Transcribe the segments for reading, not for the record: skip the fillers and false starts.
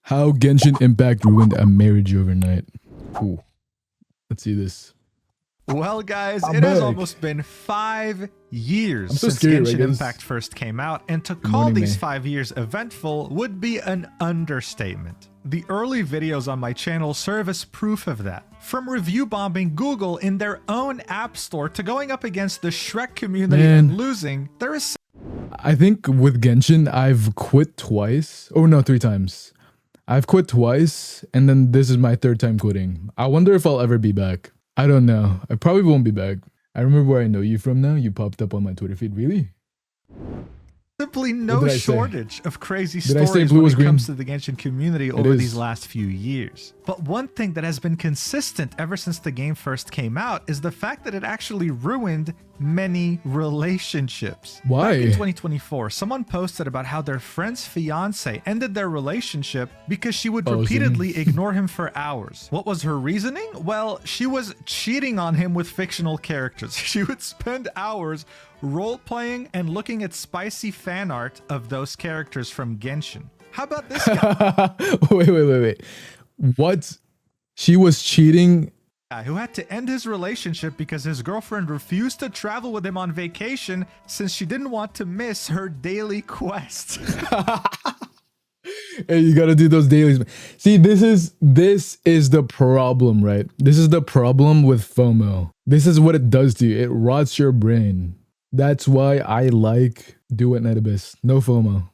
How Genshin Impact ruined a marriage overnight. Ooh. Let's see this. Well, guys, I'm it has back. almost been 5 years I'm so since scared, Genshin right, guys? Impact first came out, and to call morning, these May. 5 years eventful would be an understatement. The early videos on my channel serve as proof of that. From review bombing Google in their own app store to going up against the Shrek community Man. and losing, there is I think with Genshin, I've quit twice. Oh no, 3 times. I've quit twice, and then this is my 3rd time quitting. I wonder if I'll ever be back. I don't know. I probably won't be back. I remember where I know you from now. You popped up on my Twitter feed. Really? simply What no did I say? shortage of crazy Did I say stories blue when was it green? comes to the Genshin community over is. these last few years. But one thing that has been consistent ever since the game first came out is the fact that it actually ruined many relationships. Why? Back in 2024, someone posted about how their friend's fiance ended their relationship because she would Oh, repeatedly ignore him for hours. What was her reasoning? Well, she was cheating on him with fictional characters. She would spend hours role-playing and looking at spicy fan art of those characters from Genshin. How about this guy? Wait. What? She was cheating? Who had to end his relationship because his girlfriend refused to travel with him on vacation since she didn't want to miss her daily quest. Hey, you gotta do those dailies. See, this is the problem, right? This is the problem with FOMO. This is what it does to you. It rots your brain. That's why I like Do It Night Abyss. No FOMO.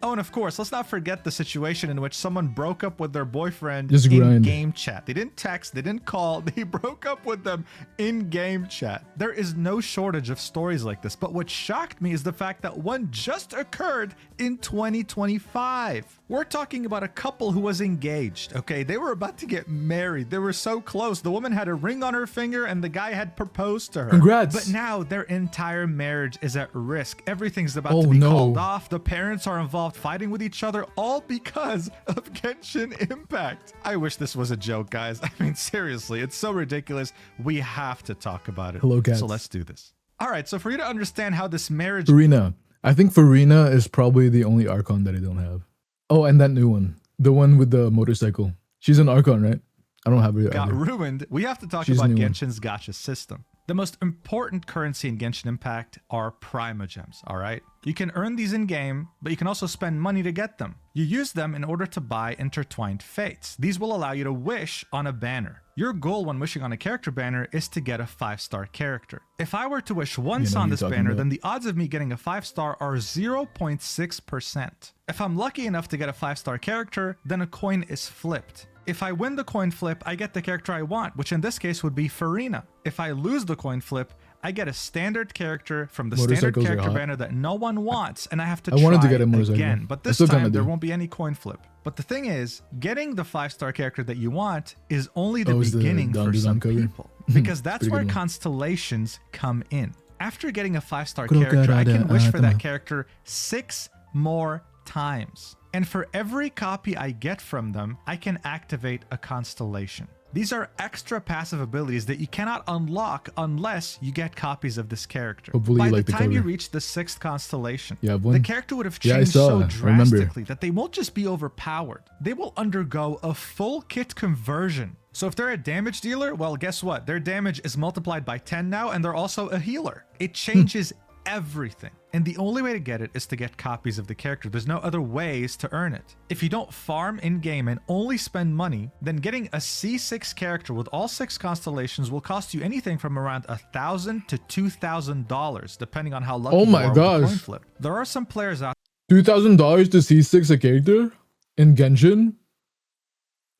Oh, and of course, let's not forget the situation in which someone broke up with their boyfriend Just in grind. game chat. They didn't text, they didn't call, they broke up with them in game chat. There is no shortage of stories like this, but what shocked me is the fact that one just occurred in 2025. We're talking about a couple who was engaged, okay? They were about to get married. They were so close. The woman had a ring on her finger and the guy had proposed to her. Congrats. But now their entire marriage is at risk. Everything's about Oh, to be no. called off. The parents are involved fighting with each other, all because of Genshin Impact. I wish this was a joke, guys. I mean, seriously, it's so ridiculous. We have to talk about it. Hello, cats. So let's do this. All right, so for you to understand how this marriage Farina. I think Farina is probably the only Archon that I don't have. Oh, and that new one. The one with the motorcycle. She's an Archon, right? I don't have her. got either. ruined, we have to talk She's about a new one. Genshin's gacha system. The most important currency in Genshin Impact are Primogems, all right? You can earn these in-game, but you can also spend money to get them. You use them in order to buy Intertwined Fates. These will allow you to wish on a banner. Your goal when wishing on a character banner is to get a 5-star character. If I were to wish once You know on who this you're talking banner, about. then the odds of me getting a 5-star are 0.6%. If I'm lucky enough to get a 5-star character, then a coin is flipped. If I win the coin flip, I get the character I want, which in this case would be Farina. If I lose the coin flip, I get a standard character from the standard Motorcycles are character hot. banner that no one wants, and I have to I wanted to try get a motorcycle. again. But I this still kinda time, there do. won't be any coin flip. But the thing is, getting the 5-star character that you want is only the Oh, it's the beginning Don for Don some cover? people. Because that's Pretty where good one. constellations come in. After getting a 5-star Crocodile character, I can wish for that Atama. character 6 more times. And for every copy I get from them, I can activate a constellation. These are extra passive abilities that you cannot unlock unless you get copies of this character. Hopefully By you the like the time you cover. reach the 6th constellation, You have the one? character would have Yeah, I changed saw. so I remember. drastically that they won't just be overpowered. They will undergo a full kit conversion. So if they're a damage dealer, well, guess what? Their damage is multiplied by 10 now, and they're also a healer. It changes everything. And the only way to get it is to get copies of the character. There's no other ways to earn it. If you don't farm in-game and only spend money, then getting a C6 character with all 6 constellations will cost you anything from around $1,000 to $2,000, depending on how lucky Oh you my are with the coin gosh. flip. There are some players out $2,000 to C6 a character in Genshin?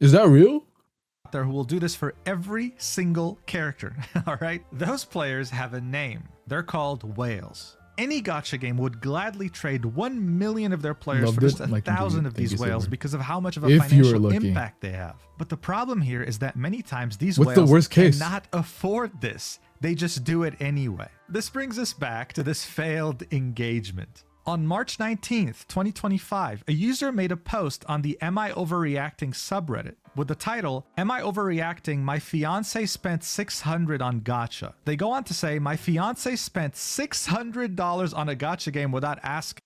Is that real? there who will do this for every single character, all right? Those players have a name. They're called whales. Any gacha game would gladly trade 1 million of their players Loved for just it. Like 1,000 of Thank you these so whales much. because of how much of a If you were financial lucky. impact they have. But the problem here is that many times these What's the whales worst case? cannot afford this. They just do it anyway. This brings us back to this failed engagement. On March 19th, 2025, a user made a post on the Am I Overreacting subreddit with the title, Am I Overreacting? My fiance spent $600 on gacha. They go on to say, my fiance spent $600 on a gacha game without asking.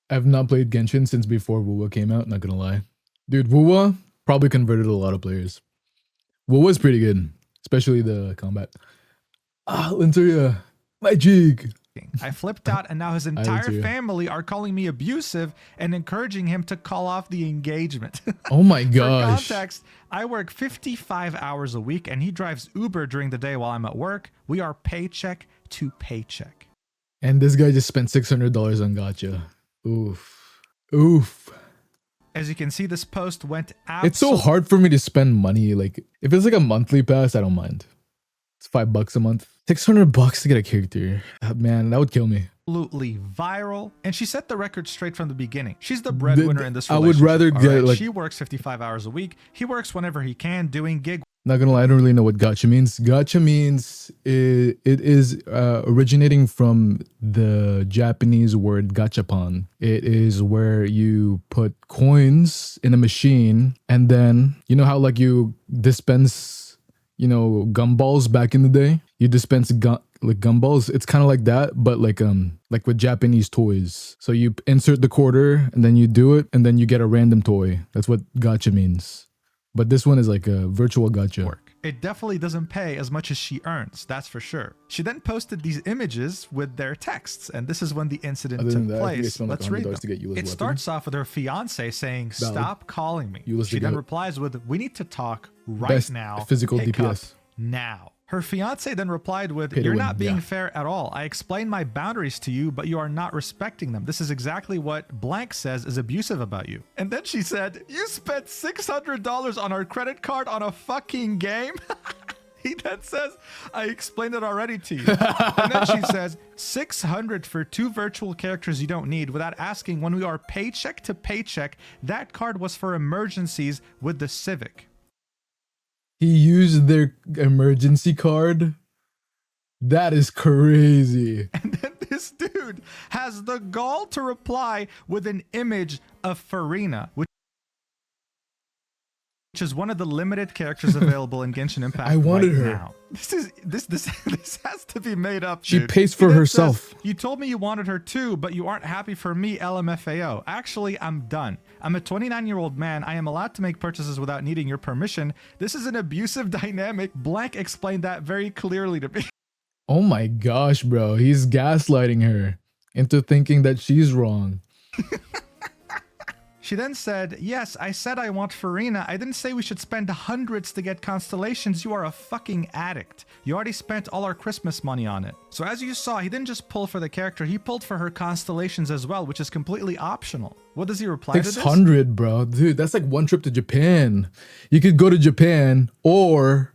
I've not played Genshin since before WoW came out, not gonna lie. Dude, WoW probably converted a lot of players. WoW was pretty good, especially the combat. Ah, Linteria, my jig. I flipped out, and now his entire family are calling me abusive and encouraging him to call off the engagement. Oh my For gosh. context, I work 55 hours a week, and he drives Uber during the day while I'm at work. We are paycheck to paycheck. And this guy just spent $600 on gacha. Oof. Oof. As you can see, this post went out. It's so hard for me to spend money. Like, if it's like a monthly pass, I don't mind. It's $5 a month. $600 to get a character. Man, that would kill me. Absolutely viral, and she set the record straight from the beginning. She's the breadwinner in this relationship. I would rather get right? like, she works 55 hours a week. He works whenever he can, doing gig. Not gonna lie, I don't really know what gacha means. Gacha means it is originating from the Japanese word gachapon. It is where you put coins in a machine, and then you know how like you dispense, you know, gumballs back in the day. You dispense like gumballs. It's kind of like that, but like with Japanese toys. So you insert the quarter, and then you do it, and then you get a random toy. That's what gacha means. But this one is like a virtual gacha. It definitely doesn't pay as much as she earns, that's for sure. She then posted these images with their texts, and this is when the incident took place. Let's read them. It starts off with her fiance saying, "Stop calling me." She then replies with, "We need to talk right now. Physical Pick DPS. up now." Her fiance then replied with, "You're not being fair at all. I explained my boundaries to you, but you are not respecting them. This is exactly what blank says is abusive about you." And then she said, "You spent $600 on our credit card on a fucking game?" He then says, "I explained it already to you." And then she says, $600 for 2 virtual characters you don't need, without asking when we are paycheck to paycheck. That card was for emergencies with the Civic. He used their emergency card? That is crazy. And then this dude has the gall to reply with an image of Farina, which is one of the limited characters available in Genshin Impact. I wanted right her. Now. This has to be made up. She dude. pays for herself. Says, "You told me you wanted her too, but you aren't happy for me, LMFAO. Actually, I'm done. I'm a 29-year-old man. I am allowed to make purchases without needing your permission. This is an abusive dynamic." Blank explained that very clearly to me. Oh my gosh, bro. He's gaslighting her into thinking that she's wrong. She then said, "Yes, I said I want Farina. I didn't say we should spend hundreds to get constellations. You are a fucking addict. You already spent all our Christmas money on it." So as you saw, he didn't just pull for the character, he pulled for her constellations as well, which is completely optional. What does he reply to this? 600, bro. Dude, that's like one trip to Japan. You could go to Japan, or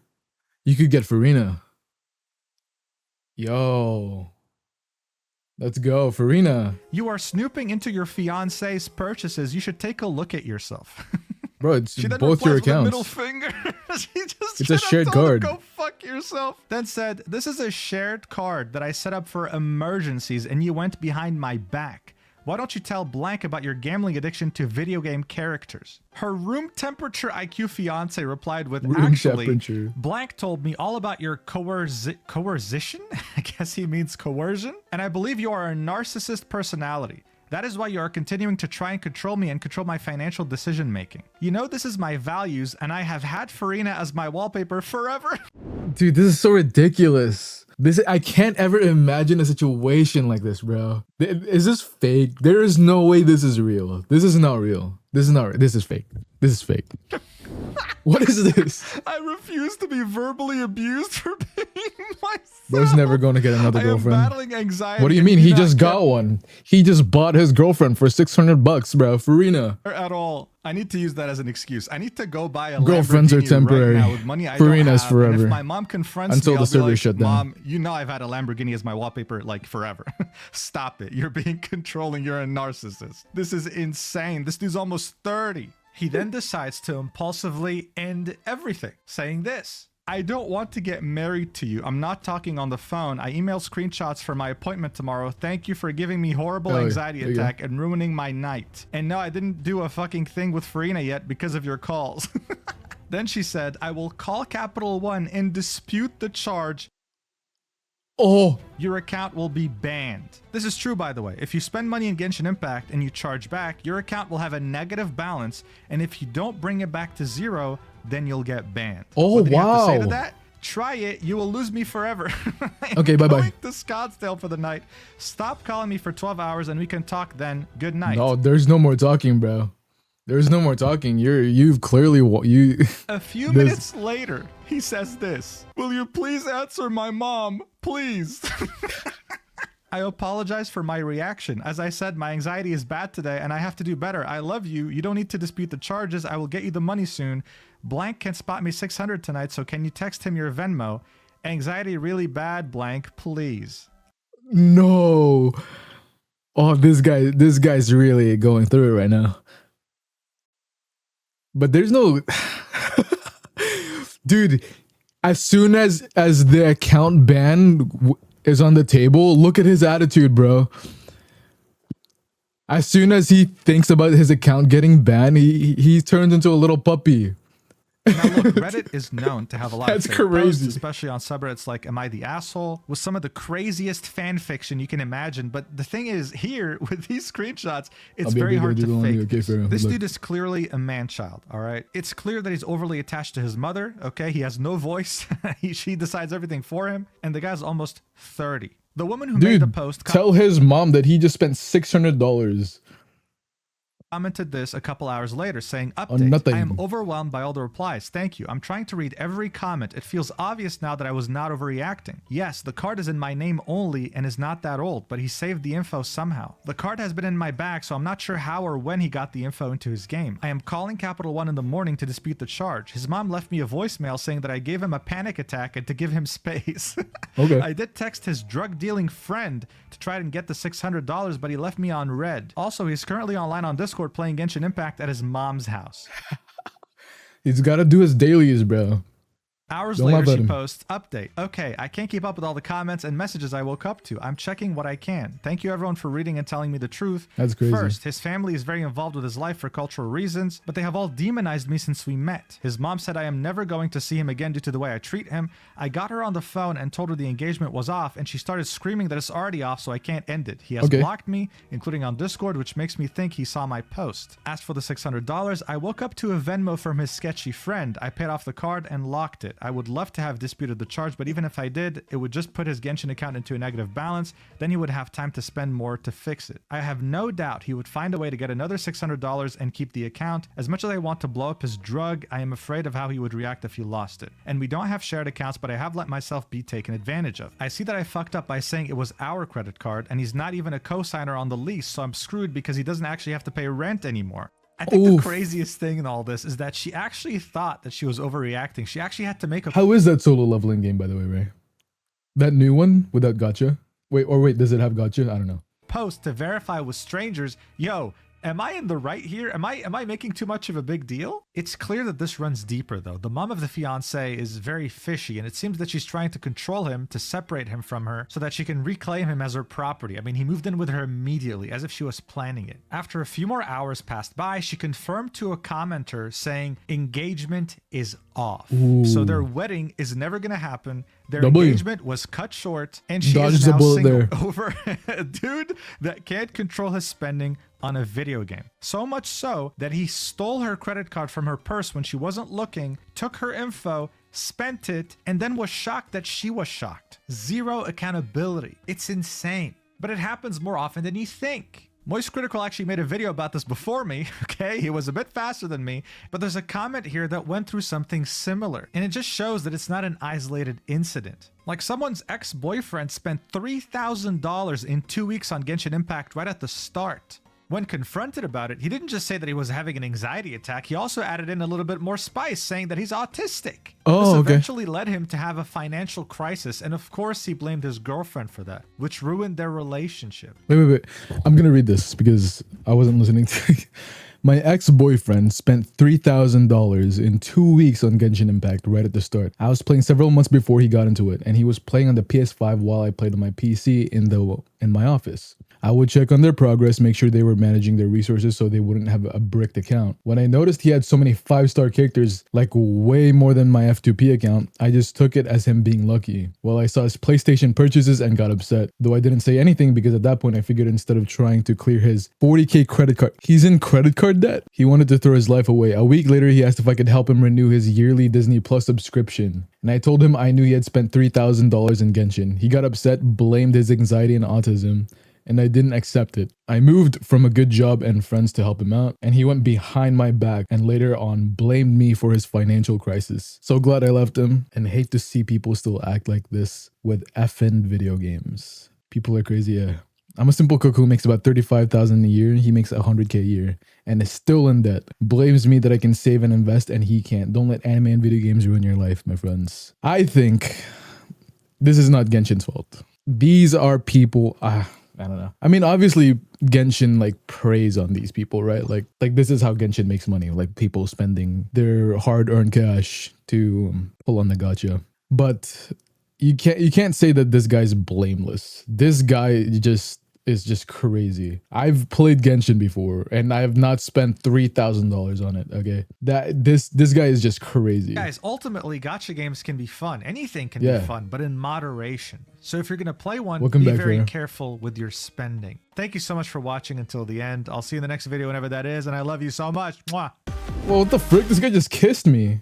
you could get Farina. Yo. Let's go, Farina. "You are snooping into your fiance's purchases. You should take a look at yourself." Bro, it's both your accounts. Middle finger. It's a shared card. Go fuck yourself. Then said, "This is a shared card that I set up for emergencies, and you went behind my back. Why don't you tell blank about your gambling addiction to video game characters?" Her room temperature IQ fiance replied with, "Actually, blank told me all about your coercion." I guess he means coercion. "And I believe you are a narcissist personality. That is why you are continuing to try and control me and control my financial decision making. You know this is my values, and I have had Farina as my wallpaper forever." Dude, this is so ridiculous. I can't ever imagine a situation like this, bro. Is this fake? There is no way this is real. This is not real. This is fake. This is fake. What is this? "I refuse to be verbally abused for being myself. Bro's never going to get another girlfriend. I am battling anxiety." What do you mean? He just got one. He just bought his girlfriend for $600, bro. Farina. At all. I need to use that as an excuse. I need to go buy a Girlfriends Lamborghini are temporary. right now with money I Farina's don't have. forever. And if my mom confronts until me, the I'll server be like, shut down. "Mom, you know I've had a Lamborghini as my wallpaper like forever. Stop it. You're being controlling. You're a narcissist. This is insane. This dude's almost 30. He then decides to impulsively end everything, saying this: "I don't want to get married to you. I'm not talking on the phone. I email screenshots for my appointment tomorrow. Thank you for giving me horrible anxiety attack and ruining my night. And no, I didn't do a fucking thing with Farina yet because of your calls." Then she said, "I will call Capital One and dispute the charge." Oh, Your account will be banned. This is true, by the way. If you spend money in Genshin Impact and you charge back, your account will have a negative balance, and if you don't bring it back to zero, then you'll get banned. Oh, What do you have to say to wow. that? Try it. You will lose me forever. Okay, bye-bye. Going to Scottsdale for the night. Stop calling me for 12 hours and we can talk then. Good night. no, there's no more talking, bro. There's no more talking. You've clearly you. A few minutes later, he says this. Will you please answer my mom? Please. I apologize for my reaction. As I said, my anxiety is bad today and I have to do better. I love you. You don't need to dispute the charges. I will get you the money soon. Blank can spot me 600 tonight, so can you text him your Venmo? Anxiety really bad, Blank, please. No. Oh, this guy's really going through it right now. But there's no dude, as soon as the account ban is on the table, look at his attitude, bro. As soon as he thinks about his account getting banned, he turns into a little puppy. Now look, Reddit is known to have a lot That's of fake crazy. posts, especially on subreddits like Am I the Asshole? With some of the craziest fan fiction you can imagine. But the thing is, here, with these screenshots, it's very hard to fake. Okay, fair. This Look. dude is clearly a man-child, all right? It's clear that he's overly attached to his mother, okay? He has no voice. She decides everything for him. And the guy's almost 30. The woman who made the Dude, post tell his mom that he just spent $600 commented this a couple hours later saying, on update, nothing. I am overwhelmed by all the replies. Thank you. I'm trying to read every comment. It feels obvious now that I was not overreacting. Yes, the card is in my name only and is not that old, but he saved the info somehow. The card has been in my bag, so I'm not sure how or when he got the info into his game. I am calling Capital One in the morning to dispute the charge. His mom left me a voicemail saying that I gave him a panic attack and to give him space. Okay. I did text his drug dealing friend to try and get the $600, but he left me on red. Also, he's currently online on Discord playing Genshin Impact at his mom's house. He's got to do his dailies, bro. Hours Don't later, laugh at she him. posts, update. Okay, I can't keep up with all the comments and messages I woke up to. I'm checking what I can. Thank you everyone for reading and telling me the truth. That's crazy. First, his family is very involved with his life for cultural reasons, but they have all demonized me since we met. His mom said I am never going to see him again due to the way I treat him. I got her on the phone and told her the engagement was off, and she started screaming that it's already off, so I can't end it. He has Okay. blocked me, including on Discord, which makes me think he saw my post. As for the $600, I woke up to a Venmo from his sketchy friend. I paid off the card and locked it. I would love to have disputed the charge, but even if I did, it would just put his Genshin account into a negative balance. Then he would have time to spend more to fix it. I have no doubt he would find a way to get another $600 and keep the account. As much as I want to blow up his drug, I am afraid of how he would react if he lost it. And we don't have shared accounts, but I have let myself be taken advantage of. I see that I fucked up by saying it was our credit card, and he's not even a co-signer on the lease, so I'm screwed because he doesn't actually have to pay rent anymore. I think Oof. the craziest thing in all this is that she actually thought that she was overreacting. She actually had to make a How is that solo leveling game, by the way, Ray? That new one without gotcha? Wait, does it have gotcha? I don't know. post to verify with strangers. Yo, am I in the right here? Am I making too much of a big deal? It's clear that this runs deeper though. The mom of the fiance is very fishy, and it seems that she's trying to control him to separate him from her so that she can reclaim him as her property. I mean, he moved in with her immediately as if she was planning it. After a few more hours passed by, she confirmed to a commenter saying engagement is off. So their wedding is never gonna happen. Their engagement was cut short, and she is now single over a dude that can't control his spending on a video game. So much so that he stole her credit card from her purse when she wasn't looking, took her info, spent it, and then was shocked that she was shocked. Zero accountability. It's insane. But it happens more often than you think. Moist Critical actually made a video about this before me, okay? He was a bit faster than me, but there's a comment here that went through something similar, and it just shows that it's not an isolated incident. Like someone's ex-boyfriend spent $3,000 in 2 weeks on Genshin Impact right at the start. When confronted about it, he didn't just say that he was having an anxiety attack, he also added in a little bit more spice, saying that he's autistic. This eventually led him to have a financial crisis, and of course he blamed his girlfriend for that, which ruined their relationship. Wait. I'm gonna read this because I wasn't listening to My ex-boyfriend spent $3,000 in 2 weeks on Genshin Impact right at the start. I was playing several months before he got into it, and he was playing on the PS5 while I played on my PC in my office. I would check on their progress, make sure they were managing their resources so they wouldn't have a bricked account. When I noticed he had so many 5-star characters, like way more than my F2P account, I just took it as him being lucky. Well, I saw his PlayStation purchases and got upset, though I didn't say anything because at that point I figured instead of trying to clear his 40k credit card, he's in credit card debt. He wanted to throw his life away. A week later, he asked if I could help him renew his yearly Disney Plus subscription. And I told him I knew he had spent $3,000 in Genshin. He got upset, blamed his anxiety and autism, and I didn't accept it. I moved from a good job and friends to help him out, and he went behind my back and later on blamed me for his financial crisis. So glad I left him, and hate to see people still act like this with effing video games. People are crazy, yeah. I'm a simple cook who makes about $35,000 a year. He makes $100k a year and is still in debt. Blames me that I can save and invest and he can't. Don't let anime and video games ruin your life, my friends. I think this is not Genshin's fault. These are people, I don't know. I mean, obviously Genshin like preys on these people, right? Like this is how Genshin makes money. Like people spending their hard-earned cash to pull on the gacha. But you can't say that this guy's blameless. This guy is just crazy. I've played Genshin before and I have not spent $3,000 on it. Okay, this guy is just crazy. Guys, ultimately, gacha games can be fun. Anything can be fun, but in moderation. So if you're gonna play one, be very careful with your spending. Thank you so much for watching until the end. I'll see you in the next video, whenever that is, and I love you so much. Mwah. Well, what the frick? This guy just kissed me.